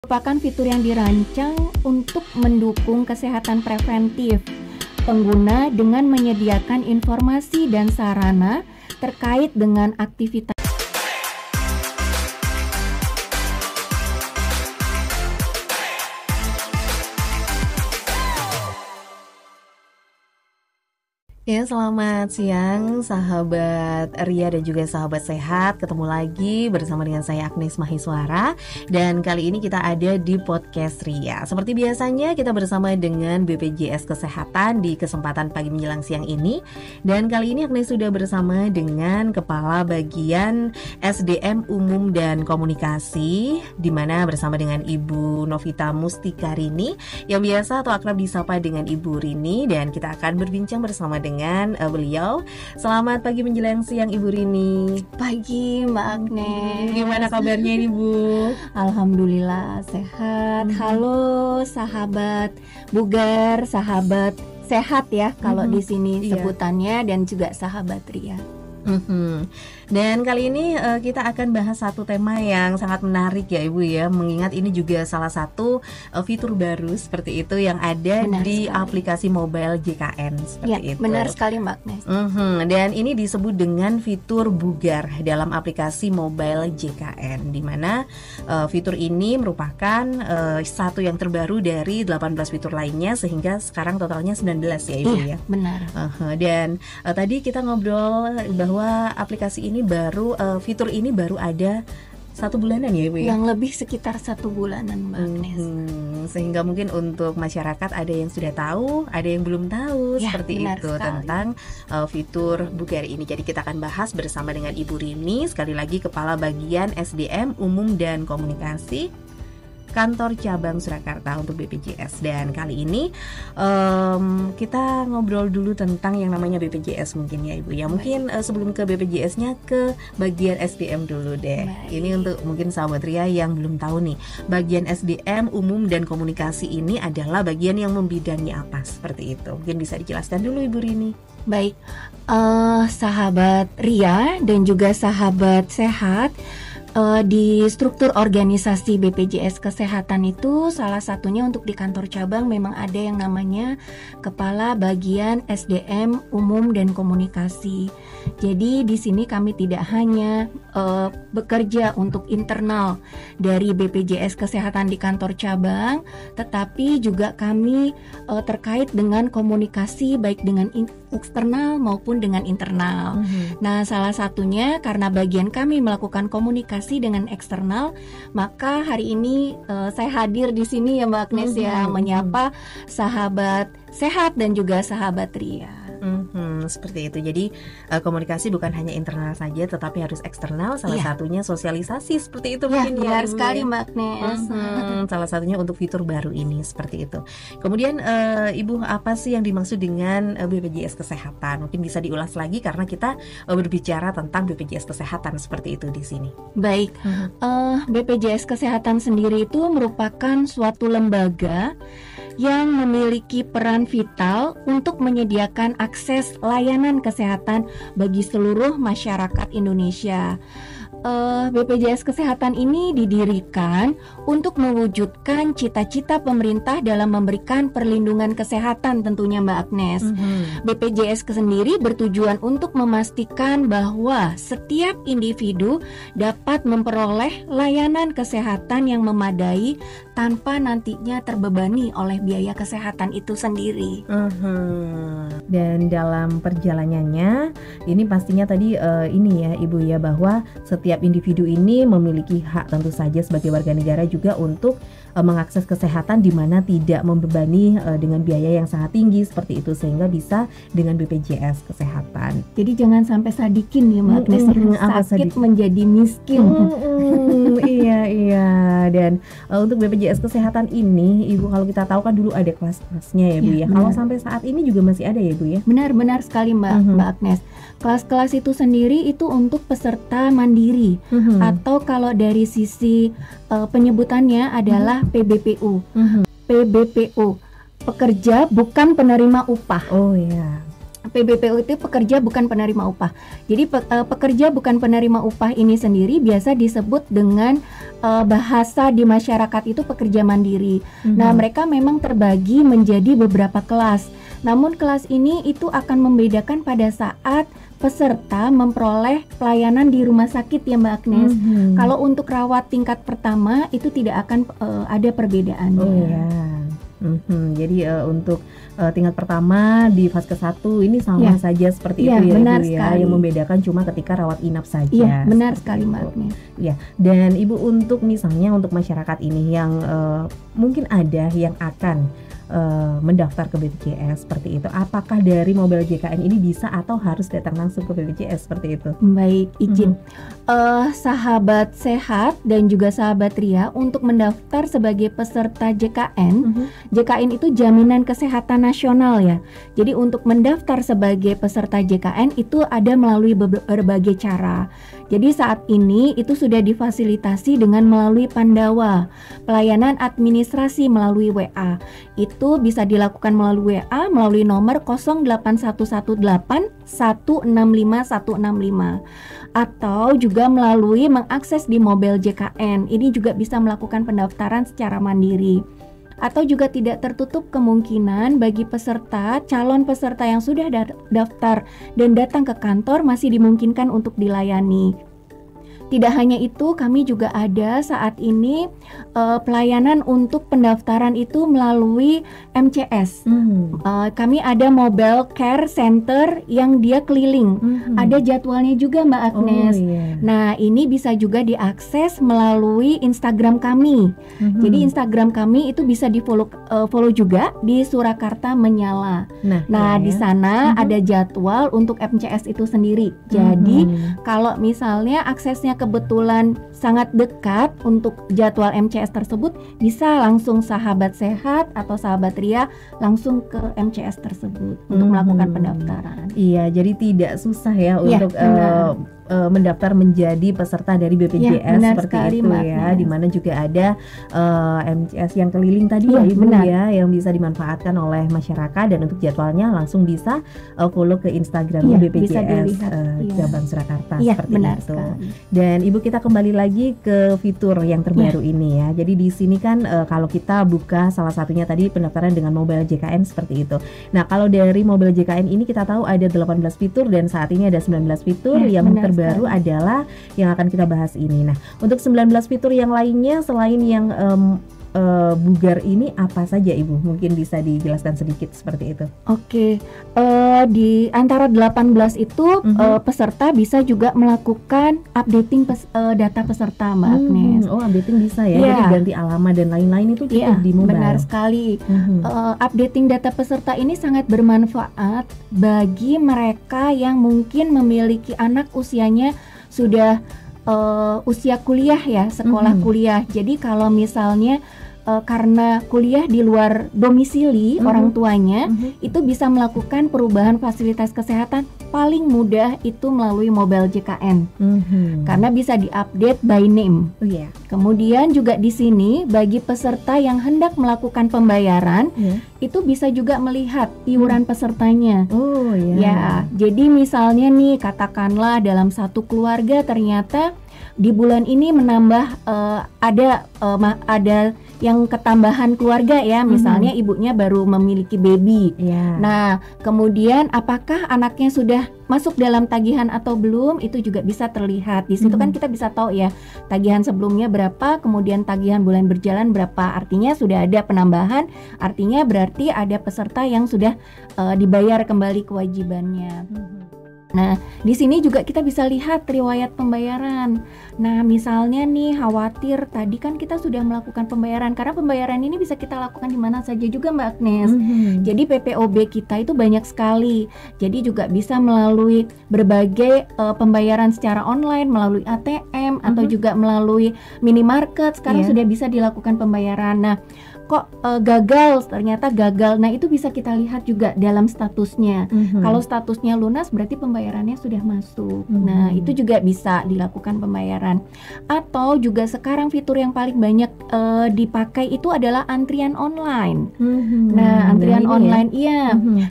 merupakan fitur yang dirancang untuk mendukung kesehatan preventif pengguna dengan menyediakan informasi dan sarana terkait dengan aktivitas. Ya, selamat siang sahabat Ria dan juga sahabat sehat. Ketemu lagi bersama dengan saya Agnes Mahiswara. Dan kali ini kita ada di podcast Ria. Seperti biasanya kita bersama dengan BPJS Kesehatan di kesempatan pagi menjelang siang ini. Dan kali ini Agnes sudah bersama dengan Kepala Bagian SDM Umum dan Komunikasi, di mana bersama dengan Ibu Novita Mustikarini yang biasa atau akrab disapa dengan Ibu Rini. Dan kita akan berbincang bersama dengan beliau. Selamat pagi menjelang siang Ibu Rini. Pagi Mbak Agnes. Gimana kabarnya ini Bu? Alhamdulillah sehat. Halo sahabat bugar, sahabat sehat ya kalau di sini sebutannya, dan juga sahabat Ria. Dan kali ini kita akan bahas satu tema yang sangat menarik ya Ibu ya, mengingat ini juga salah satu fitur baru seperti itu yang ada di aplikasi mobile JKN seperti itu. Benar sekali Mbak Agnes. Dan ini disebut dengan fitur bugar dalam aplikasi mobile JKN, di mana fitur ini merupakan satu yang terbaru dari 18 fitur lainnya, sehingga sekarang totalnya 19 ya Ibu ya. Benar. Dan tadi kita ngobrol bahwa aplikasi ini baru, fitur ini baru ada 1 bulanan ya Ibu ya? Yang lebih sekitar 1 bulanan Mbak Agnes. Sehingga mungkin untuk masyarakat ada yang sudah tahu, ada yang belum tahu seperti itu sekali tentang fitur bugar ini. Jadi kita akan bahas bersama dengan Ibu Rini, sekali lagi Kepala Bagian SDM Umum dan Komunikasi Kantor Cabang Surakarta untuk BPJS. Dan kali ini kita ngobrol dulu tentang yang namanya BPJS mungkin ya Ibu ya. Mungkin sebelum ke BPJS-nya, ke bagian SDM dulu deh. Ini untuk mungkin sahabat Ria yang belum tahu nih, bagian SDM Umum dan Komunikasi ini adalah bagian yang membidangi apa seperti itu. Mungkin bisa dijelaskan dulu Ibu Rini. Baik, sahabat Ria dan juga sahabat sehat, di struktur organisasi BPJS Kesehatan itu salah satunya untuk di kantor cabang memang ada yang namanya Kepala Bagian SDM Umum dan Komunikasi. Jadi di sini kami tidak hanya bekerja untuk internal dari BPJS Kesehatan di kantor cabang, tetapi juga kami terkait dengan komunikasi baik dengan eksternal maupun dengan internal. Nah, salah satunya karena bagian kami melakukan komunikasi dengan eksternal, maka hari ini saya hadir di sini ya Mbak Agnes ya, menyapa sahabat sehat dan juga sahabat Ria. Seperti itu. Jadi komunikasi bukan hanya internal saja, tetapi harus eksternal. Salah satunya sosialisasi seperti itu mungkin ya. Benar sekali Mbak Agnes. Salah satunya untuk fitur baru ini seperti itu. Kemudian Ibu, apa sih yang dimaksud dengan BPJS Kesehatan? Mungkin bisa diulas lagi karena kita berbicara tentang BPJS Kesehatan seperti itu di sini. Baik, BPJS Kesehatan sendiri itu merupakan suatu lembaga yang memiliki peran vital untuk menyediakan akses layanan kesehatan bagi seluruh masyarakat Indonesia. BPJS Kesehatan ini didirikan untuk mewujudkan cita-cita pemerintah dalam memberikan perlindungan kesehatan tentunya Mbak Agnes. BPJS sendiri bertujuan untuk memastikan bahwa setiap individu dapat memperoleh layanan kesehatan yang memadai tanpa nantinya terbebani oleh biaya kesehatan itu sendiri. Dan dalam perjalanannya ini pastinya tadi ini ya Ibu ya, bahwa setiap individu ini memiliki hak tentu saja sebagai warga negara juga untuk mengakses kesehatan di mana tidak membebani dengan biaya yang sangat tinggi seperti itu, sehingga bisa dengan BPJS Kesehatan. Jadi jangan sampai sadikin ya Mbak Agnes, sakit menjadi miskin. Iya. Dan untuk BPJS Kesehatan ini Ibu, kalau kita tahu kan dulu ada kelas-kelasnya ya Bu ya. Kalau sampai saat ini juga masih ada ya Bu ya? Benar sekali Mbak Agnes. Kelas-kelas itu sendiri itu untuk peserta mandiri, atau kalau dari sisi penyebutannya adalah PBPU. PBPU, pekerja bukan penerima upah. Oh ya. PBPU itu pekerja bukan penerima upah. Jadi pekerja bukan penerima upah ini sendiri biasa disebut dengan bahasa di masyarakat itu pekerja mandiri. Nah, mereka memang terbagi menjadi beberapa kelas. Namun kelas ini itu akan membedakan pada saat peserta memperoleh pelayanan di rumah sakit ya Mbak Agnes. Kalau untuk rawat tingkat pertama itu tidak akan ada perbedaannya. Oh ya. Jadi untuk tingkat pertama di fase 1 ini sama saja seperti itu ya benar Ibu ya. sekali. Yang membedakan cuma ketika rawat inap saja. Iya, benar sekali Mbak Agnes. Ya, dan Ibu untuk misalnya untuk masyarakat ini yang mungkin ada yang akan mendaftar ke BPJS seperti itu. Apakah dari mobile JKN ini bisa atau harus datang langsung ke BPJS seperti itu? Baik, izin. Sahabat sehat dan juga sahabat Ria untuk mendaftar sebagai peserta JKN. JKN itu Jaminan Kesehatan Nasional ya. Jadi untuk mendaftar sebagai peserta JKN itu ada melalui berbagai cara. Jadi saat ini itu sudah difasilitasi dengan melalui Pandawa, pelayanan administrasi melalui WA. Itu bisa dilakukan melalui WA melalui nomor 08118165165 atau juga melalui mengakses di mobile JKN. Ini juga bisa melakukan pendaftaran secara mandiri. Atau juga tidak tertutup kemungkinan bagi peserta, calon peserta yang sudah daftar dan datang ke kantor masih dimungkinkan untuk dilayani. Tidak hanya itu, kami juga ada saat ini pelayanan untuk pendaftaran itu melalui MCS. Kami ada Mobile Care Center yang dia keliling. Ada jadwalnya juga Mbak Agnes. Nah, ini bisa juga diakses melalui Instagram kami. Jadi Instagram kami itu bisa follow juga di Surakarta Menyala. Nah, di sana ada jadwal untuk MCS itu sendiri. Jadi kalau misalnya aksesnya kebetulan sangat dekat untuk jadwal MCS tersebut, bisa langsung sahabat sehat atau sahabat Ria langsung ke MCS tersebut untuk melakukan pendaftaran. Iya, jadi tidak susah ya untuk mendaftar menjadi peserta dari BPJS seperti sekali, itu ya, di mana juga ada MCS yang keliling tadi ya Ibu ya, yang bisa dimanfaatkan oleh masyarakat, dan untuk jadwalnya langsung bisa follow ke Instagramnya BPJS Cabang Surakarta seperti itu. Dan Ibu, kita kembali lagi ke fitur yang terbaru ini ya. Jadi di sini kan kalau kita buka salah satunya tadi pendaftaran dengan mobile JKN seperti itu. Nah, kalau dari mobile JKN ini kita tahu ada 18 fitur dan saat ini ada 19 fitur yang terbaru adalah yang akan kita bahas ini. Nah, untuk 19 fitur yang lainnya selain yang bugar ini apa saja Ibu? Mungkin bisa dijelaskan sedikit seperti itu. Oke, di antara 18 itu peserta bisa juga melakukan updating data peserta Mbak Agnes. Oh, updating bisa ya, jadi ganti alamat dan lain-lain itu cukup di mobile. Benar sekali. Updating data peserta ini sangat bermanfaat bagi mereka yang mungkin memiliki anak usianya sudah usia kuliah ya, sekolah kuliah. Jadi kalau misalnya karena kuliah di luar domisili orang tuanya, itu bisa melakukan perubahan fasilitas kesehatan paling mudah itu melalui mobile JKN. Karena bisa diupdate by name. Kemudian juga di sini bagi peserta yang hendak melakukan pembayaran, itu bisa juga melihat iuran pesertanya. Ya, jadi misalnya nih katakanlah dalam satu keluarga ternyata di bulan ini menambah ada yang ketambahan keluarga ya, misalnya ibunya baru memiliki baby. Nah, kemudian apakah anaknya sudah masuk dalam tagihan atau belum, itu juga bisa terlihat. Di situ kan kita bisa tahu ya, tagihan sebelumnya berapa, kemudian tagihan bulan berjalan berapa. Artinya sudah ada penambahan, artinya berarti ada peserta yang sudah dibayar kembali kewajibannya. Nah, di sini juga kita bisa lihat riwayat pembayaran. Nah, misalnya nih khawatir tadi kan kita sudah melakukan pembayaran, karena pembayaran ini bisa kita lakukan di mana saja juga Mbak Agnes. Jadi PPOB kita itu banyak sekali. Jadi juga bisa melalui berbagai pembayaran secara online, melalui ATM atau juga melalui minimarket. Sekarang sudah bisa dilakukan pembayaran. Nah, kok ternyata gagal. Nah, itu bisa kita lihat juga dalam statusnya. Kalau statusnya lunas berarti pembayaran pembayarannya sudah masuk. Nah, itu juga bisa dilakukan pembayaran. Atau juga sekarang fitur yang paling banyak dipakai itu adalah antrian online. Nah, antrian online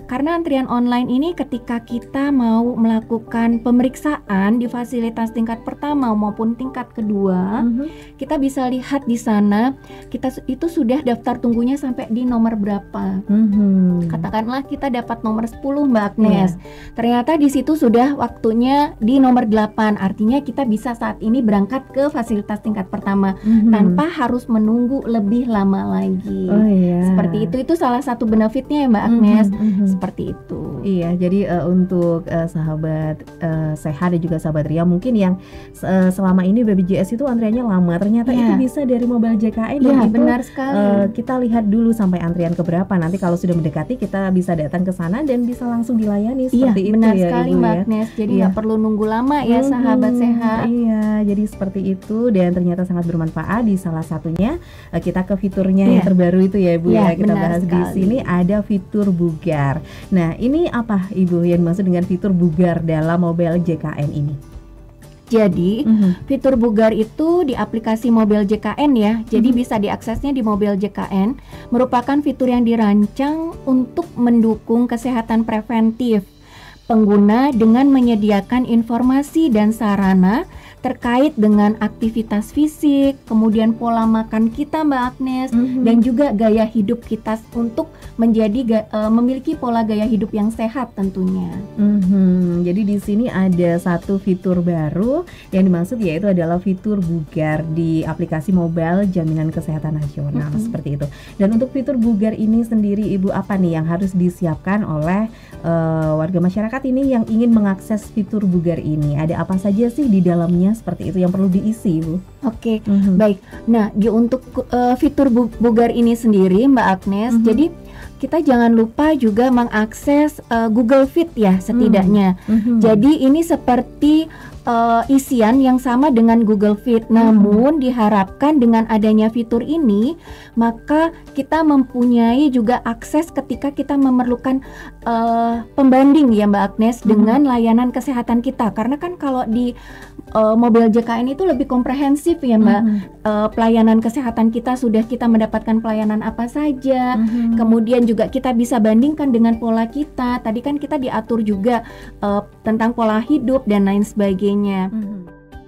karena antrian online ini ketika kita mau melakukan pemeriksaan di fasilitas tingkat pertama maupun tingkat kedua, kita bisa lihat di sana kita itu sudah daftar tunggunya sampai di nomor berapa. Katakanlah kita dapat nomor 10 Mbak Agnes. Ternyata di situ sudah waktunya di nomor 8. Artinya kita bisa saat ini berangkat ke fasilitas tingkat pertama tanpa harus menunggu lebih lama lagi. Seperti itu salah satu benefitnya ya Mbak Agnes. Seperti itu. Iya, jadi untuk sahabat sehat dan juga sahabat Ria mungkin yang selama ini BPJS itu antriannya lama, ternyata itu bisa dari Mobile JKN. Iya, benar sekali. Kita lihat dulu sampai antrian keberapa. Nanti kalau sudah mendekati kita bisa datang ke sana dan bisa langsung dilayani seperti itu. Benar ya, sekali Ibu, Mbak Agnes. Jadi nggak perlu nunggu lama ya sahabat sehat. Iya, jadi seperti itu dan ternyata sangat bermanfaat. Di salah satunya kita ke fiturnya yang terbaru itu ya Ibu ya. Kita bahas sekali. Di sini ada fitur bugar. Nah, ini apa Ibu yang dimaksud dengan fitur bugar dalam Mobile JKN ini? Jadi fitur bugar itu di aplikasi Mobile JKN ya. Jadi bisa diaksesnya di Mobile JKN. Merupakan fitur yang dirancang untuk mendukung kesehatan preventif pengguna dengan menyediakan informasi dan sarana terkait dengan aktivitas fisik, kemudian pola makan kita Mbak Agnes, dan juga gaya hidup kita untuk menjadi memiliki pola gaya hidup yang sehat tentunya. Jadi di sini ada satu fitur baru yang dimaksud yaitu adalah fitur bugar di aplikasi Mobile Jaminan Kesehatan Nasional seperti itu. Dan untuk fitur bugar ini sendiri Ibu, apa nih yang harus disiapkan oleh warga masyarakat ini yang ingin mengakses fitur bugar ini? Ada apa saja sih di dalamnya seperti itu yang perlu diisi, Bu? Oke, baik. Nah, untuk fitur bugar ini sendiri, Mbak Agnes, jadi kita jangan lupa juga mengakses Google Fit ya setidaknya. Jadi ini seperti isian yang sama dengan Google Fit. Namun diharapkan dengan adanya fitur ini, maka kita mempunyai juga akses ketika kita memerlukan pembanding ya Mbak Agnes dengan layanan kesehatan kita. Karena kan kalau di Mobile JKN itu lebih komprehensif ya Mbak. Pelayanan kesehatan kita sudah kita mendapatkan pelayanan apa saja. Kemudian juga kita bisa bandingkan dengan pola kita. Tadi kan kita diatur juga tentang pola hidup dan lain sebagainya.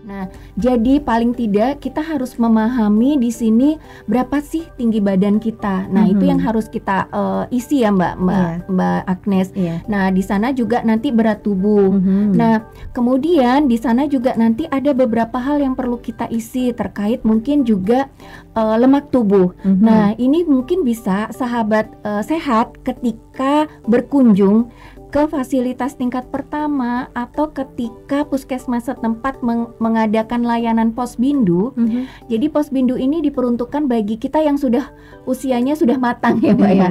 Nah, jadi paling tidak kita harus memahami di sini berapa sih tinggi badan kita. Nah, itu yang harus kita isi ya Mbak Agnes. Nah, di sana juga nanti berat tubuh. Nah, kemudian di sana juga nanti ada beberapa hal yang perlu kita isi terkait mungkin juga lemak tubuh. Nah, ini mungkin bisa sahabat sehat ketika berkunjung ke fasilitas tingkat pertama atau ketika puskesmas setempat mengadakan layanan posbindu. Jadi posbindu ini diperuntukkan bagi kita yang sudah usianya sudah matang ya Mbak ya.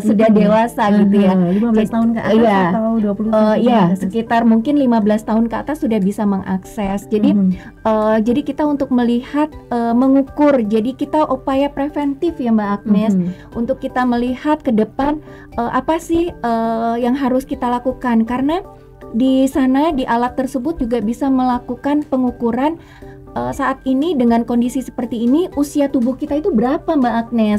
Sudah dewasa gitu ya. 15 tahun ke atas atau 20 tahun ke atas. Sekitar mungkin 15 tahun ke atas sudah bisa mengakses. Jadi jadi kita untuk melihat mengukur. Jadi kita upaya preventif ya Mbak Agnes untuk kita melihat ke depan apa sih yang harus kita lakukan, karena di sana di alat tersebut juga bisa melakukan pengukuran saat ini dengan kondisi seperti ini usia tubuh kita itu berapa Mbak Agnes.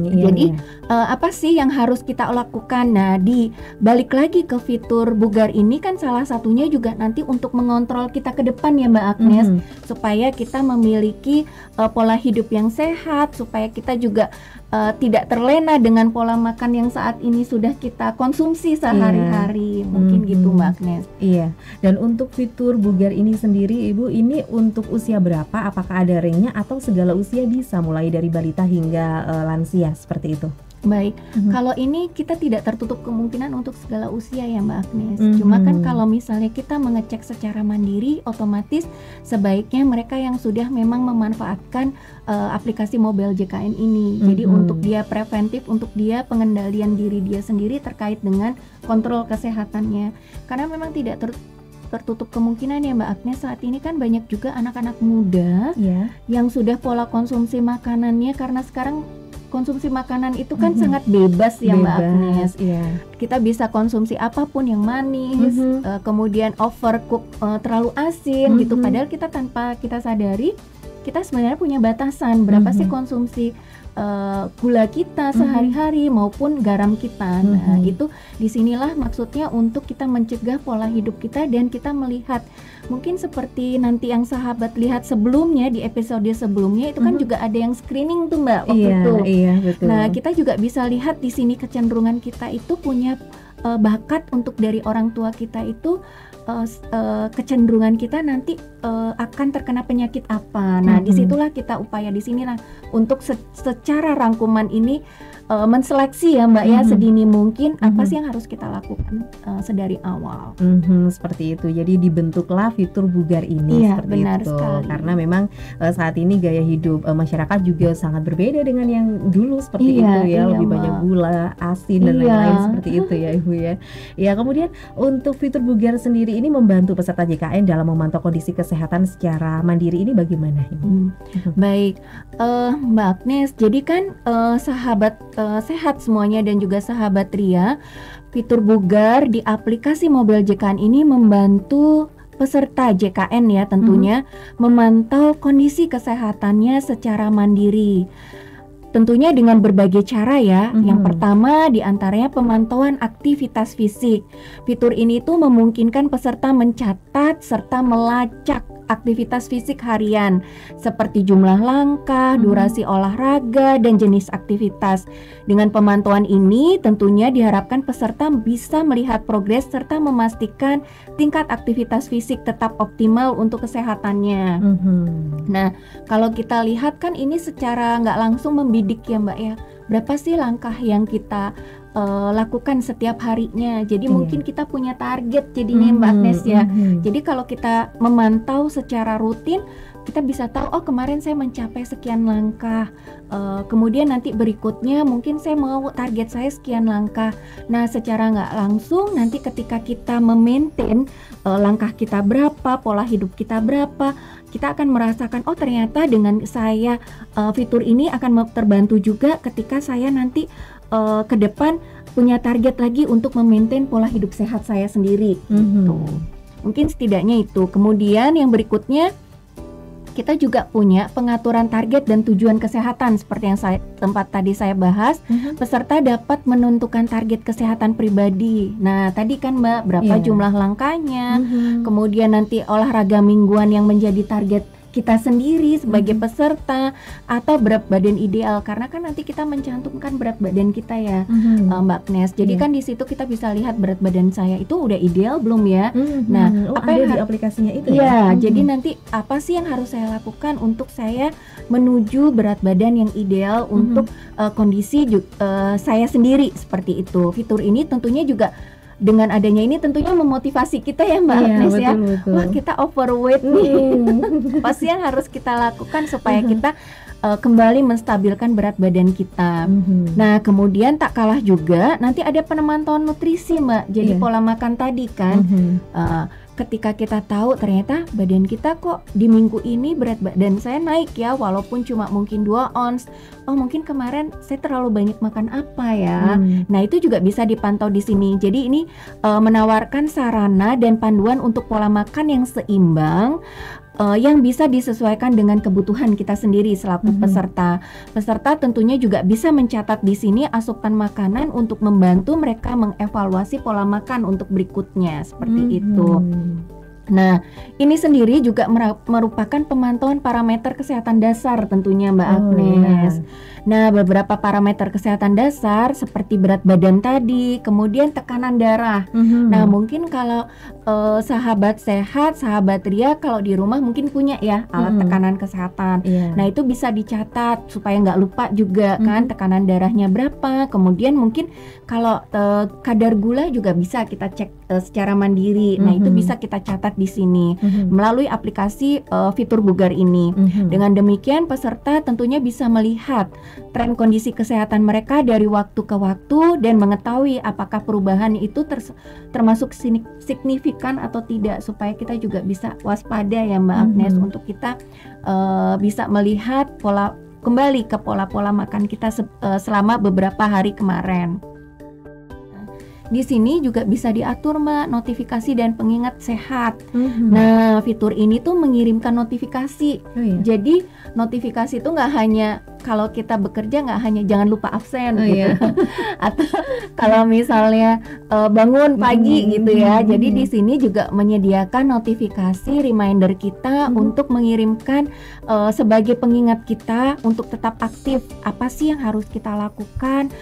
Jadi apa sih yang harus kita lakukan? Nah, di balik lagi ke fitur bugar ini kan salah satunya juga nanti untuk mengontrol kita ke depan ya Mbak Agnes, supaya kita memiliki pola hidup yang sehat, supaya kita juga tidak terlena dengan pola makan yang saat ini sudah kita konsumsi sehari-hari. Mungkin gitu Mbak Agnes. Iya. Dan untuk fitur bugar ini sendiri Ibu, ini untuk usia berapa? Apakah ada ringnya atau segala usia bisa mulai dari balita hingga lansia seperti itu? Baik, kalau ini kita tidak tertutup kemungkinan untuk segala usia ya Mbak Agnes. Cuma kan kalau misalnya kita mengecek secara mandiri, otomatis sebaiknya mereka yang sudah memang memanfaatkan aplikasi Mobile JKN ini. Jadi untuk dia preventif, untuk dia pengendalian diri dia sendiri terkait dengan kontrol kesehatannya. Karena memang tidak tertutup kemungkinan ya Mbak Agnes, saat ini kan banyak juga anak-anak muda yang sudah pola konsumsi makanannya, karena sekarang konsumsi makanan itu kan sangat bebas ya Mbak Agnes. Iya. Kita bisa konsumsi apapun yang manis, kemudian overcook, terlalu asin gitu. Padahal kita tanpa kita sadari, kita sebenarnya punya batasan berapa sih konsumsi gula kita sehari-hari maupun garam kita. Nah, itu disinilah maksudnya untuk kita mencegah pola hidup kita dan kita melihat mungkin seperti nanti yang sahabat lihat sebelumnya di episode sebelumnya itu kan juga ada yang screening tuh Mbak waktu itu. Iya, betul. Nah, kita juga bisa lihat di sini kecenderungan kita itu punya bakat untuk dari orang tua kita itu kecenderungan kita nanti akan terkena penyakit apa. Nah, disitulah kita upaya di sinilah untuk secara rangkuman ini menseleksi ya Mbak ya sedini mungkin apa sih yang harus kita lakukan sedari awal. Seperti itu. Jadi dibentuklah fitur bugar ini seperti benar itu. Sekali. Karena memang saat ini gaya hidup masyarakat juga sangat berbeda dengan yang dulu seperti itu ya, lebih banyak gula, asin dan lain-lain seperti itu ya Ibu ya. Ya, kemudian untuk fitur bugar sendiri ini membantu peserta JKN dalam memantau kondisi kesehatan secara mandiri ini bagaimana Ibu? Baik, Mbak Agnes, jadi kan sahabat sehat semuanya dan juga sahabat Ria, fitur bugar di aplikasi mobil JKN ini membantu peserta JKN ya tentunya memantau kondisi kesehatannya secara mandiri. Tentunya dengan berbagai cara ya. Yang pertama diantaranya pemantauan aktivitas fisik. Fitur ini tuh memungkinkan peserta mencatat serta melacak aktivitas fisik harian seperti jumlah langkah, durasi olahraga, dan jenis aktivitas. Dengan pemantauan ini tentunya diharapkan peserta bisa melihat progres serta memastikan tingkat aktivitas fisik tetap optimal untuk kesehatannya. Nah, kalau kita lihat kan ini secara nggak langsung membidik ya Mbak ya. Berapa sih langkah yang kita lakukan setiap harinya. Jadi mungkin kita punya target jadinya Mbak Agnes ya. Jadi kalau kita memantau secara rutin, kita bisa tahu oh kemarin saya mencapai sekian langkah. Kemudian nanti berikutnya mungkin saya mau target saya sekian langkah. Nah, secara nggak langsung nanti ketika kita memaintain langkah kita berapa, pola hidup kita berapa, kita akan merasakan oh ternyata dengan saya fitur ini akan terbantu juga ketika saya nanti ke depan punya target lagi untuk memaintain pola hidup sehat saya sendiri. Gitu. Mungkin setidaknya itu. Kemudian yang berikutnya kita juga punya pengaturan target dan tujuan kesehatan seperti yang tempat tadi saya bahas. Peserta dapat menentukan target kesehatan pribadi. Nah, tadi kan Mbak berapa jumlah langkahnya, kemudian nanti olahraga mingguan yang menjadi target kita sendiri sebagai peserta, atau berat badan ideal, karena kan nanti kita mencantumkan berat badan kita ya Mbak Agnes. Jadi kan di situ kita bisa lihat berat badan saya itu udah ideal belum ya. Nah, apa yang di aplikasinya itu ya? Jadi nanti apa sih yang harus saya lakukan untuk saya menuju berat badan yang ideal untuk kondisi saya sendiri seperti itu. Fitur ini tentunya juga dengan adanya ini tentunya memotivasi kita ya Mbak Agnes ya. Wah, kita overweight nih. Pasti yang harus kita lakukan supaya kita kembali menstabilkan berat badan kita. Nah, kemudian tak kalah juga nanti ada pemantauan nutrisi Mbak. Jadi pola makan tadi kan. Ketika kita tahu ternyata badan kita kok di minggu ini berat badan saya naik ya, walaupun cuma mungkin 2 ons. Oh, mungkin kemarin saya terlalu banyak makan apa ya. Nah, itu juga bisa dipantau di sini. Jadi ini menawarkan sarana dan panduan untuk pola makan yang seimbang, yang bisa disesuaikan dengan kebutuhan kita sendiri selaku peserta. Peserta tentunya juga bisa mencatat di sini asupan makanan untuk membantu mereka mengevaluasi pola makan untuk berikutnya seperti itu. Nah, ini sendiri juga merupakan pemantauan parameter kesehatan dasar tentunya Mbak Agnes. Nah, beberapa parameter kesehatan dasar seperti berat badan tadi, kemudian tekanan darah. Nah, mungkin kalau sahabat sehat, sahabat Ria kalau di rumah mungkin punya ya alat tekanan kesehatan. Nah, itu bisa dicatat supaya nggak lupa juga kan tekanan darahnya berapa. Kemudian mungkin kalau kadar gula juga bisa kita cek secara mandiri. Nah, itu bisa kita catat di sini melalui aplikasi fitur bugar ini. Dengan demikian peserta tentunya bisa melihat tren kondisi kesehatan mereka dari waktu ke waktu dan mengetahui apakah perubahan itu termasuk signifikan atau tidak, supaya kita juga bisa waspada ya Mbak Agnes untuk kita bisa melihat pola kembali ke pola-pola makan kita selama beberapa hari kemarin. Di sini juga bisa diatur Mbak notifikasi dan pengingat sehat. Nah, fitur ini tuh mengirimkan notifikasi. Jadi notifikasi itu nggak hanya kalau kita bekerja nggak hanya jangan lupa absen gitu. Atau kalau misalnya bangun pagi gitu ya. Jadi di sini juga menyediakan notifikasi reminder kita untuk mengirimkan sebagai pengingat kita untuk tetap aktif. Apa sih yang harus kita lakukan?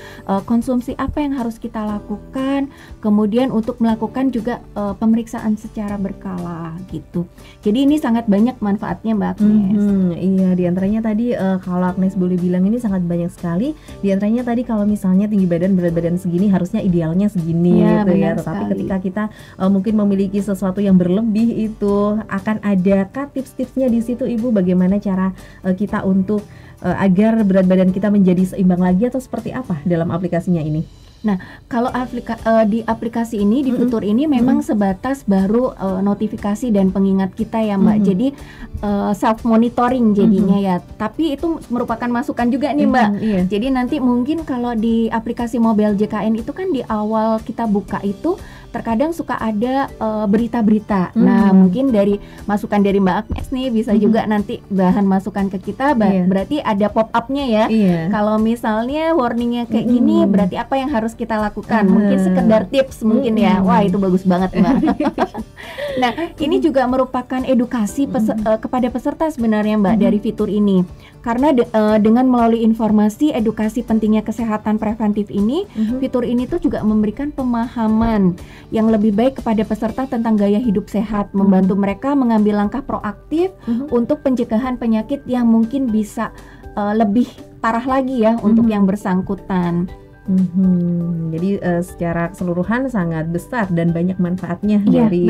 Konsumsi apa yang harus kita lakukan? Kemudian untuk melakukan juga pemeriksaan secara berkala gitu. Jadi ini sangat banyak manfaatnya Mbak Agnes. Iya, diantaranya tadi kalau Agnes boleh bilang ini sangat banyak sekali. Diantaranya tadi kalau misalnya tinggi badan berat badan segini harusnya idealnya segini gitu ya. Tetapi ketika kita mungkin memiliki sesuatu yang berlebih itu akan ada tips-tipsnya di situ Ibu, bagaimana cara kita untuk agar berat badan kita menjadi seimbang lagi atau seperti apa dalam aplikasinya ini? Nah, kalau di aplikasi ini, di fitur ini memang sebatas baru notifikasi dan pengingat kita ya Mbak. Jadi self monitoring jadinya ya. Tapi itu merupakan masukan juga nih Mbak. Jadi nanti mungkin kalau di aplikasi mobile JKN itu kan di awal kita buka itu terkadang suka ada berita-berita. Nah, mungkin dari masukan dari Mbak Agnes nih bisa juga nanti bahan masukan ke kita. Berarti ada pop-up-nya ya. Kalau misalnya warningnya kayak gini, berarti apa yang harus kita lakukan? Mungkin sekedar tips mungkin ya. Wah, itu bagus banget Mbak. Nah, ini juga merupakan edukasi kepada peserta sebenarnya Mbak dari fitur ini. Karena dengan melalui informasi edukasi pentingnya kesehatan preventif ini, fitur ini tuh juga memberikan pemahaman yang lebih baik kepada peserta tentang gaya hidup sehat, membantu mereka mengambil langkah proaktif untuk pencegahan penyakit yang mungkin bisa lebih parah lagi ya untuk yang bersangkutan. Jadi secara keseluruhan sangat besar dan banyak manfaatnya dari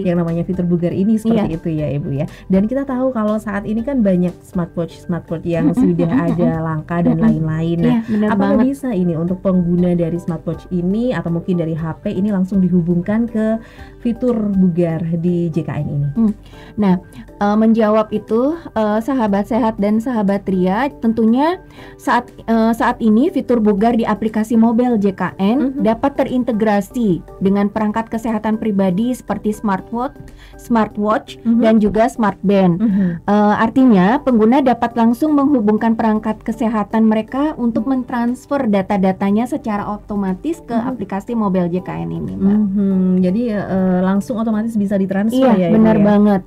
yang namanya fitur bugar ini seperti itu ya Ibu ya. Dan kita tahu kalau saat ini kan banyak smartwatch yang sudah ada langka dan lain-lain. Nah, apakah bisa ini untuk pengguna dari smartwatch ini atau mungkin dari HP ini langsung dihubungkan ke fitur bugar di JKN ini? Nah, menjawab itu sahabat sehat dan sahabat Ria, tentunya saat ini fitur bugar di aplikasi mobile JKN dapat terintegrasi dengan perangkat kesehatan pribadi seperti smartwatch dan juga smartband. Artinya pengguna dapat langsung menghubungkan perangkat kesehatan mereka untuk mentransfer data-datanya secara otomatis ke aplikasi mobile JKN ini, Mbak. Jadi langsung otomatis bisa ditransfer ya? Iya, benar banget.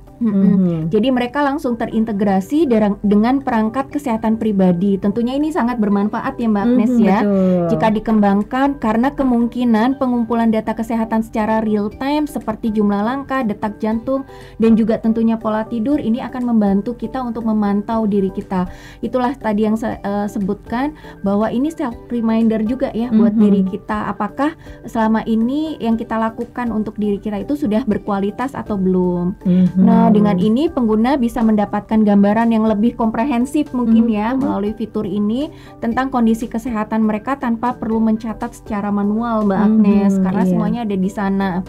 Jadi mereka langsung terintegrasi dengan perangkat kesehatan pribadi. Tentunya ini sangat bermanfaat ya Mbak Agnes ya. Jika dikembangkan, karena kemungkinan pengumpulan data kesehatan secara real time seperti jumlah langkah, detak jantung, dan juga tentunya pola tidur, ini akan membantu kita untuk memantau diri kita. Itulah tadi yang saya sebutkan, bahwa ini self reminder juga ya buat diri kita, apakah selama ini yang kita lakukan untuk diri kita itu sudah berkualitas atau belum. Nah, dengan ini pengguna bisa mendapatkan gambaran yang lebih komprehensif mungkin ya melalui fitur ini tentang kondisi kesehatan mereka tanpa perlu mencatat secara manual Mbak Agnes, karena semuanya ada di sana.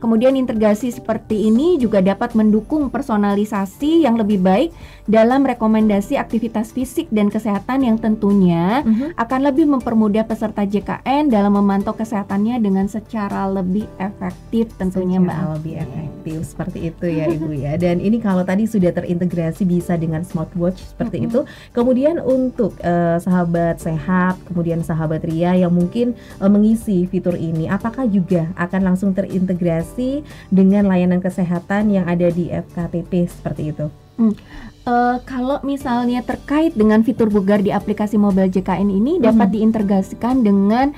Kemudian integrasi seperti ini juga dapat mendukung personalisasi yang lebih baik dalam rekomendasi aktivitas fisik dan kesehatan yang tentunya akan lebih mempermudah peserta JKN dalam memantau kesehatannya dengan secara lebih efektif tentunya Mbak. Lebih efektif seperti itu ya Ibu ya. Dan ini kalau tadi sudah terintegrasi bisa dengan smartwatch seperti itu. Kemudian untuk sahabat sehat, kemudian sahabat Ria yang mungkin mengisi fitur ini, apakah juga akan langsung terintegrasi dengan layanan kesehatan yang ada di FKTP seperti itu? Kalau misalnya terkait dengan fitur bugar di aplikasi mobile JKN ini dapat diintegrasikan dengan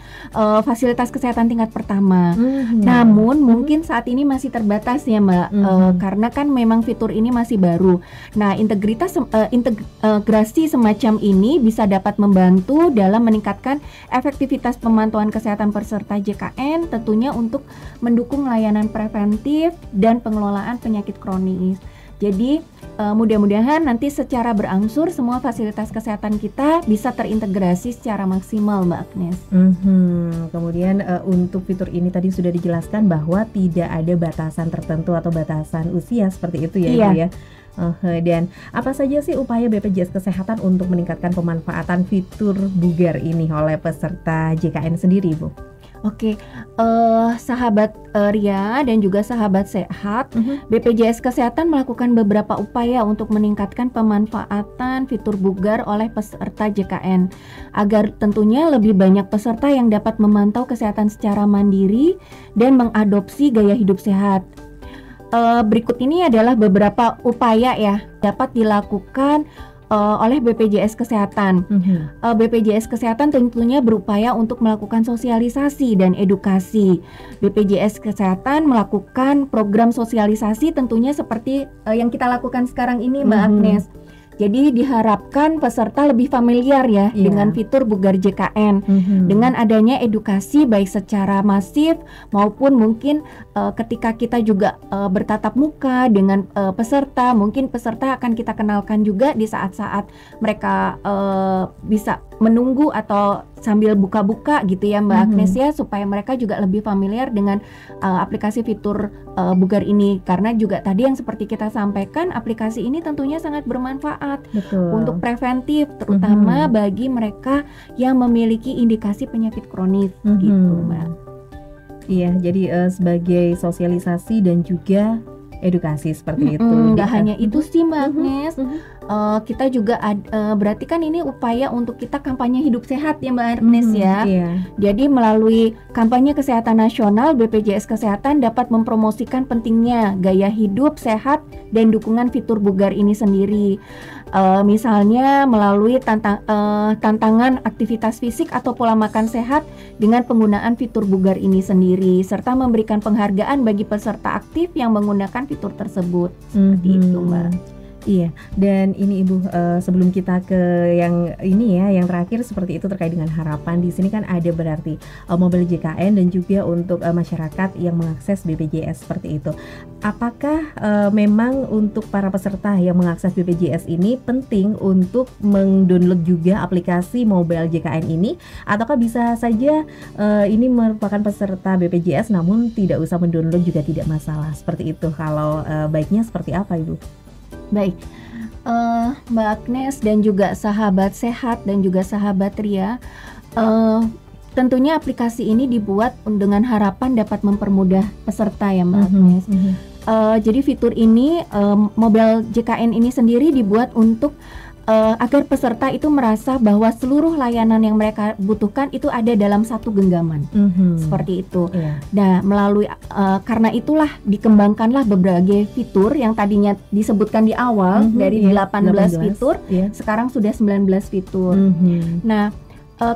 fasilitas kesehatan tingkat pertama. Namun mungkin saat ini masih terbatas ya Mbak, karena kan memang fitur ini masih baru. Nah, integrasi semacam ini bisa dapat membantu dalam meningkatkan efektivitas pemantauan kesehatan peserta JKN, tentunya untuk mendukung layanan preventif dan pengelolaan penyakit kronis. Jadi mudah-mudahan nanti secara berangsur semua fasilitas kesehatan kita bisa terintegrasi secara maksimal Mbak Agnes. Kemudian untuk fitur ini tadi sudah dijelaskan bahwa tidak ada batasan tertentu atau batasan usia seperti itu ya Ibu ya. Dan apa saja sih upaya BPJS Kesehatan untuk meningkatkan pemanfaatan fitur bugar ini oleh peserta JKN sendiri, Bu? Oke, sahabat Ria dan juga sahabat sehat, BPJS Kesehatan melakukan beberapa upaya untuk meningkatkan pemanfaatan fitur bugar oleh peserta JKN agar tentunya lebih banyak peserta yang dapat memantau kesehatan secara mandiri dan mengadopsi gaya hidup sehat. Berikut ini adalah beberapa upaya ya dapat dilakukan oleh BPJS Kesehatan. BPJS Kesehatan tentunya berupaya untuk melakukan sosialisasi dan edukasi. BPJS Kesehatan melakukan program sosialisasi tentunya seperti yang kita lakukan sekarang ini, Mbak Agnes. Jadi diharapkan peserta lebih familiar ya dengan fitur bugar JKN. Dengan adanya edukasi baik secara masif maupun mungkin ketika kita juga bertatap muka dengan peserta, mungkin peserta akan kita kenalkan juga di saat-saat mereka bisa menunggu atau sambil buka-buka gitu ya Mbak Agnes ya, supaya mereka juga lebih familiar dengan aplikasi fitur bugar ini, karena juga tadi yang seperti kita sampaikan, aplikasi ini tentunya sangat bermanfaat untuk preventif, terutama bagi mereka yang memiliki indikasi penyakit kronis gitu Mbak. Iya, jadi sebagai sosialisasi dan juga edukasi seperti itu. Nggak hanya itu sih Mbak Agnes, kita juga berarti kan ini upaya untuk kita kampanye hidup sehat ya Mbak Agnes ya. Jadi melalui kampanye kesehatan nasional, BPJS Kesehatan dapat mempromosikan pentingnya gaya hidup sehat dan dukungan fitur bugar ini sendiri. Misalnya melalui tantangan aktivitas fisik atau pola makan sehat dengan penggunaan fitur bugar ini sendiri, serta memberikan penghargaan bagi peserta aktif yang menggunakan fitur tersebut. Seperti itu Mbak. Iya, dan ini Ibu, sebelum kita ke yang ini ya, yang terakhir seperti itu terkait dengan harapan, di sini kan ada berarti mobil JKN dan juga untuk masyarakat yang mengakses BPJS seperti itu. Apakah memang untuk para peserta yang mengakses BPJS ini penting untuk mendownload juga aplikasi mobile JKN ini, ataukah bisa saja ini merupakan peserta BPJS namun tidak usah mendownload juga tidak masalah, seperti itu? Kalau baiknya seperti apa Ibu? Baik, Mbak Agnes dan juga sahabat sehat dan juga sahabat Ria, tentunya aplikasi ini dibuat dengan harapan dapat mempermudah peserta ya Mbak Agnes. Jadi fitur ini, mobile JKN ini sendiri dibuat untuk agar peserta itu merasa bahwa seluruh layanan yang mereka butuhkan itu ada dalam satu genggaman, seperti itu. Nah, melalui karena itulah dikembangkanlah berbagai fitur yang tadinya disebutkan di awal dari 18 fitur, sekarang sudah 19 fitur. Nah,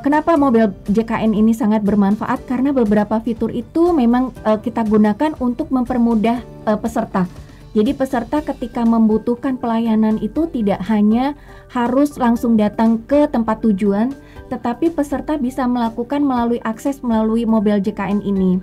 kenapa mobile JKN ini sangat bermanfaat? Karena beberapa fitur itu memang kita gunakan untuk mempermudah peserta. Jadi peserta ketika membutuhkan pelayanan itu tidak hanya harus langsung datang ke tempat tujuan, tetapi peserta bisa melakukan melalui mobile JKN ini.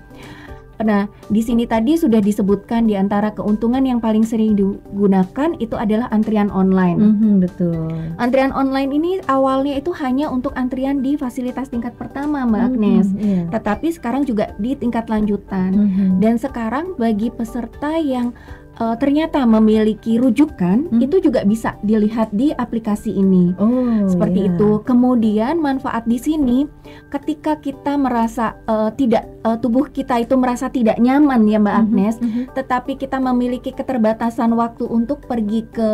Nah, di sini tadi sudah disebutkan di antara keuntungan yang paling sering digunakan itu adalah antrian online. Betul. Antrian online ini awalnya itu hanya untuk antrian di fasilitas tingkat pertama, Mbak Agnes. Tetapi sekarang juga di tingkat lanjutan. Dan sekarang bagi peserta yang ternyata memiliki rujukan, itu juga bisa dilihat di aplikasi ini. Seperti itu. Kemudian manfaat di sini, ketika kita merasa tubuh kita itu merasa tidak nyaman ya Mbak Agnes, tetapi kita memiliki keterbatasan waktu untuk pergi ke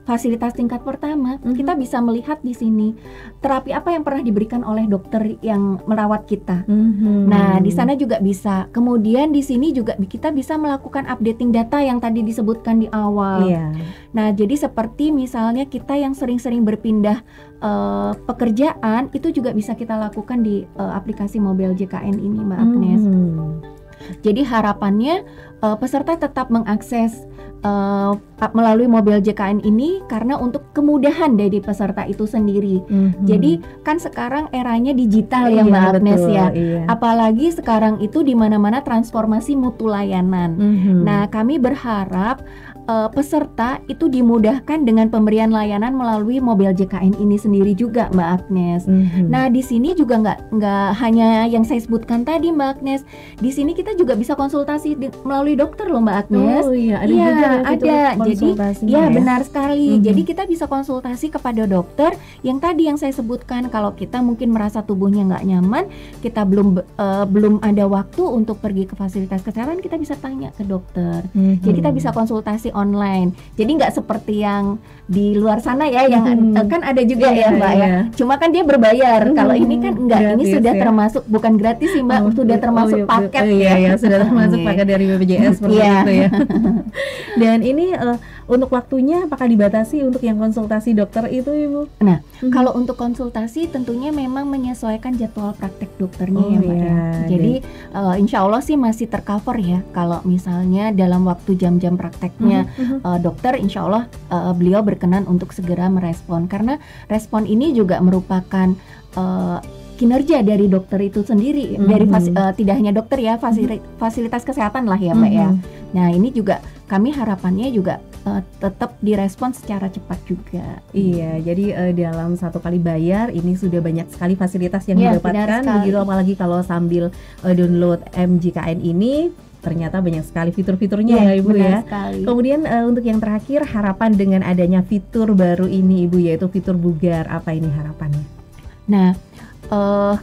fasilitas tingkat pertama, kita bisa melihat di sini terapi apa yang pernah diberikan oleh dokter yang merawat kita. Nah, di sana juga bisa. Kemudian di sini juga kita bisa melakukan updating data yang tadi disebutkan di awal. Nah, jadi seperti misalnya kita yang sering-sering berpindah pekerjaan, itu juga bisa kita lakukan di aplikasi mobile JKN ini, Mbak Agnes. Jadi harapannya peserta tetap mengakses melalui mobile JKN ini karena untuk kemudahan dari peserta itu sendiri. Jadi kan sekarang eranya digital ya Mbak Agnes ya. Apalagi sekarang itu di mana-mana transformasi mutu layanan. Nah, kami berharap peserta itu dimudahkan dengan pemberian layanan melalui mobil JKN ini sendiri juga, Mbak Agnes. Nah, di sini juga nggak hanya yang saya sebutkan tadi, Mbak Agnes. Di sini kita juga bisa konsultasi melalui dokter loh, Mbak Agnes. Oh iya, ada juga ya, ada. Jadi, ya benar sekali. Jadi kita bisa konsultasi kepada dokter yang tadi yang saya sebutkan. Kalau kita mungkin merasa tubuhnya nggak nyaman, kita belum ada waktu untuk pergi ke fasilitas kesehatan, kita bisa tanya ke dokter. Jadi kita bisa konsultasi online. Jadi nggak seperti yang di luar sana ya, yang kan ada juga ya Mbak ya. Cuma kan dia berbayar. Kalau ini kan enggak, gratis, ini sudah termasuk, bukan gratis sih Mbak, sudah termasuk paket ya. Sudah termasuk paket dari BPJS seperti itu ya. Dan ini untuk waktunya apakah dibatasi untuk yang konsultasi dokter itu, Ibu? Nah, kalau untuk konsultasi tentunya memang menyesuaikan jadwal praktek dokternya ya Mbak ya. Jadi insya Allah sih masih tercover ya. Kalau misalnya dalam waktu jam-jam prakteknya dokter, insya Allah beliau berkenan untuk segera merespon. Karena respon ini juga merupakan kinerja dari dokter itu sendiri, dari tidak hanya dokter ya, fasilitas kesehatan lah ya Mbak ya. Nah ini juga kami harapannya juga tetap direspon secara cepat juga. Iya, jadi dalam satu kali bayar ini sudah banyak sekali fasilitas yang didapatkan, begitu apalagi kalau sambil download MJKN ini ternyata banyak sekali fitur-fiturnya ya Ibu ya. Sekali. Kemudian untuk yang terakhir, harapan dengan adanya fitur baru ini Ibu, yaitu fitur bugar, apa ini harapannya? Nah,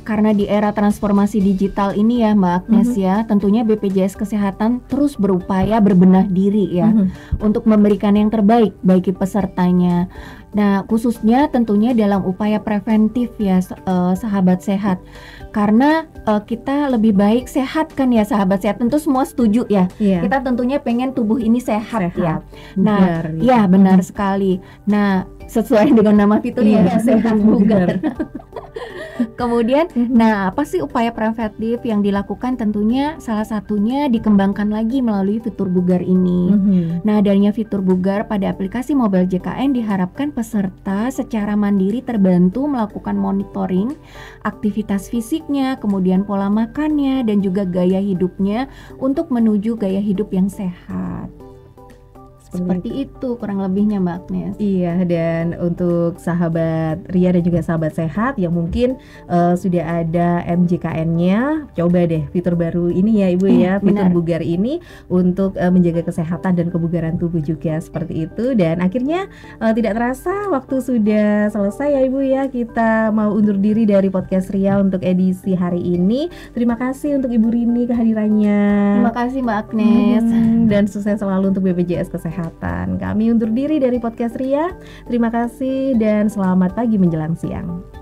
karena di era transformasi digital ini ya Mbak Agnes ya, tentunya BPJS Kesehatan terus berupaya berbenah diri ya untuk memberikan yang terbaik bagi pesertanya. Nah, khususnya tentunya dalam upaya preventif ya sahabat sehat. Karena kita lebih baik sehat kan ya sahabat sehat, tentu semua setuju ya. Kita tentunya pengen tubuh ini sehat ya. Nah, ya benar sekali. Nah, sesuai dengan nama fiturnya sehat bugar. Kemudian, nah apa sih upaya preventif yang dilakukan? Tentunya salah satunya dikembangkan lagi melalui fitur bugar ini. Nah, adanya fitur bugar pada aplikasi mobil JKN diharapkan peserta secara mandiri terbantu melakukan monitoring aktivitas fisiknya, kemudian pola makannya, dan juga gaya hidupnya untuk menuju gaya hidup yang sehat. Seperti itu kurang lebihnya Mbak Agnes. Iya, dan untuk sahabat Ria dan juga sahabat sehat yang mungkin sudah ada MJKN-nya, coba deh fitur baru ini ya Ibu ya, fitur bugar ini untuk menjaga kesehatan dan kebugaran tubuh juga, seperti itu. Dan akhirnya tidak terasa waktu sudah selesai ya Ibu ya. Kita mau undur diri dari podcast Ria untuk edisi hari ini. Terima kasih untuk Ibu Rini kehadirannya. Terima kasih Mbak Agnes. Dan sukses selalu untuk BPJS Kesehatan. Kami undur diri dari podcast Ria. Terima kasih dan selamat pagi menjelang siang.